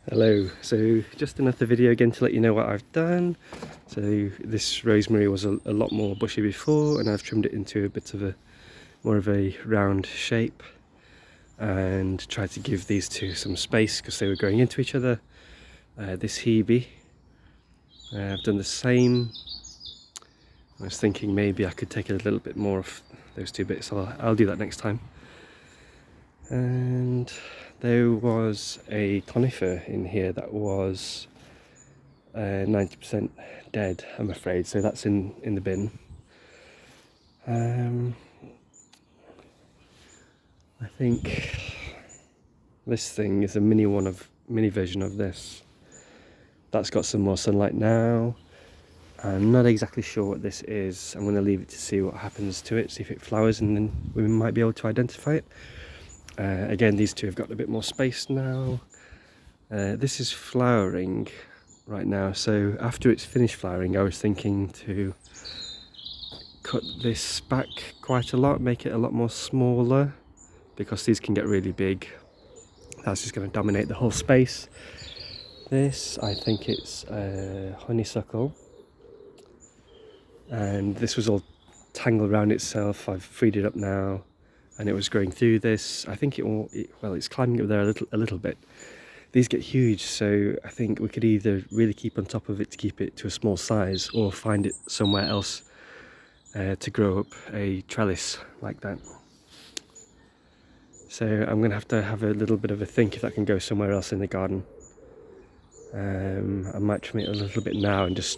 Hello, so just another video again to let you know what I've done. So this rosemary was a lot more bushy before, and I've trimmed it into a bit of a more of a round shape and tried to give these two some space because they were going into each other. This Hebe, I've done the same. I was thinking maybe I could take a little bit more of those two bits, so I'll do that next time. And there was a conifer in here that was 90% dead, I'm afraid, so that's in the bin. I think this thing is a mini version of this. That's got some more sunlight now. I'm not exactly sure what this is. I'm going to leave it to see what happens to it, see if it flowers, and then we might be able to identify it. Again, these two have got a bit more space now. This is flowering right now, so after it's finished flowering, I was thinking to cut this back quite a lot, make it a lot more smaller, because these can get really big. That's just going to dominate the whole space. This, I think it's honeysuckle, and this was all tangled around itself. I've freed it up now, and it was growing through this. I think it's climbing up there a little bit. These get huge, so I think we could either really keep on top of it to keep it to a small size, or find it somewhere else to grow up a trellis like that. So I'm going to have a little bit of a think if that can go somewhere else in the garden. I might trim it a little bit now and just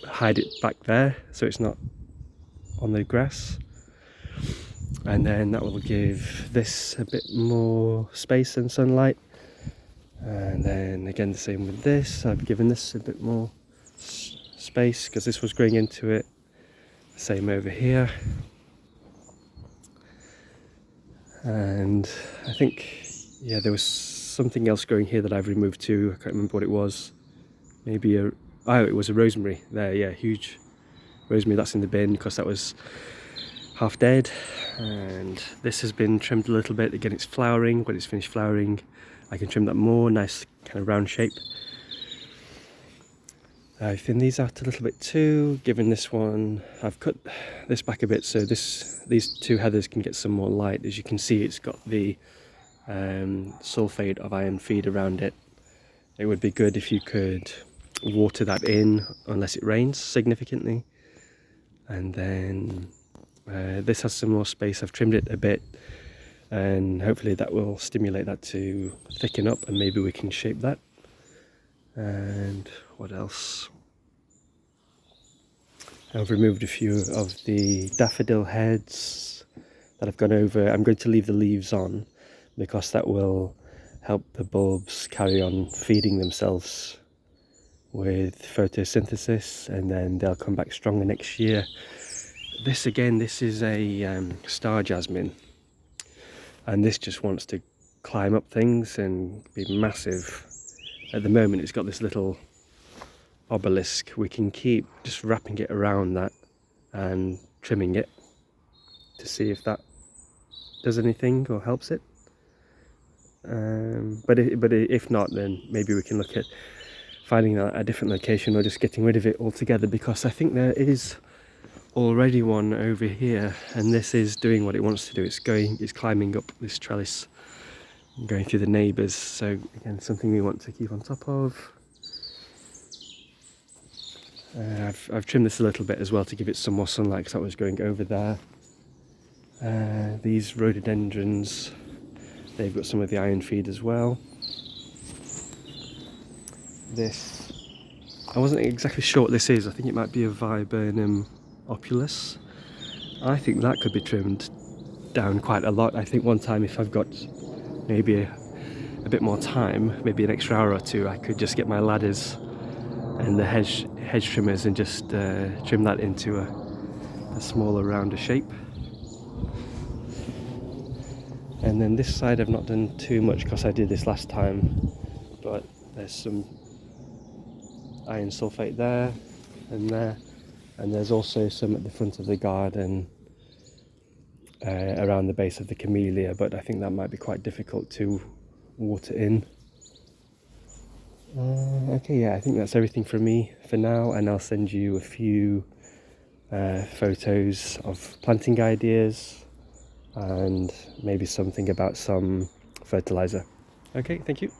hide it back there so it's not on the grass, and then that will give this a bit more space and sunlight. And then again the same with this. I've given this a bit more space because this was growing into it. Same over here. And I think, yeah, there was something else growing here that I've removed too. I can't remember what it was. Maybe it was a rosemary there. Yeah, huge rosemary. That's in the bin because that was half dead. And this has been trimmed a little bit. Again, it's flowering. When it's finished flowering, I can trim that more. Nice kind of round shape. I've thinned these out a little bit too. Given this one, I've cut this back a bit so these two heathers can get some more light. As you can see, it's got the sulfate of iron feed around it. It would be good if you could water that in unless it rains significantly. And then this has some more space. I've trimmed it a bit, and hopefully that will stimulate that to thicken up, and maybe we can shape that. And what else? I've removed a few of the daffodil heads that I've gone over. I'm going to leave the leaves on because that will help the bulbs carry on feeding themselves with photosynthesis, and then they'll come back stronger next year. This is a star jasmine, and this just wants to climb up things and be massive. At the moment it's got this little obelisk. We can keep just wrapping it around that and trimming it to see if that does anything or helps it. But if not, then maybe we can look at finding a different location or just getting rid of it altogether, because I think there is already one over here, and this is doing what it wants to do. It's climbing up this trellis and going through the neighbours. So again, something we want to keep on top of. I've trimmed this a little bit as well to give it some more sunlight because that was going over there. These rhododendrons, they've got some of the iron feed as well. This, I wasn't exactly sure what this is. I think it might be a Viburnum opulus. I think that could be trimmed down quite a lot. I think one time, if I've got maybe a bit more time, maybe an extra hour or two, I could just get my ladders and the hedge trimmers and just trim that into a smaller, rounder shape. And then this side I've not done too much because I did this last time, but there's some iron sulfate there, and there's also some at the front of the garden around the base of the camellia, but I think that might be quite difficult to water in. Okay, yeah, I think that's everything from me for now, and I'll send you a few photos of planting ideas and maybe something about some fertilizer. Okay, thank you.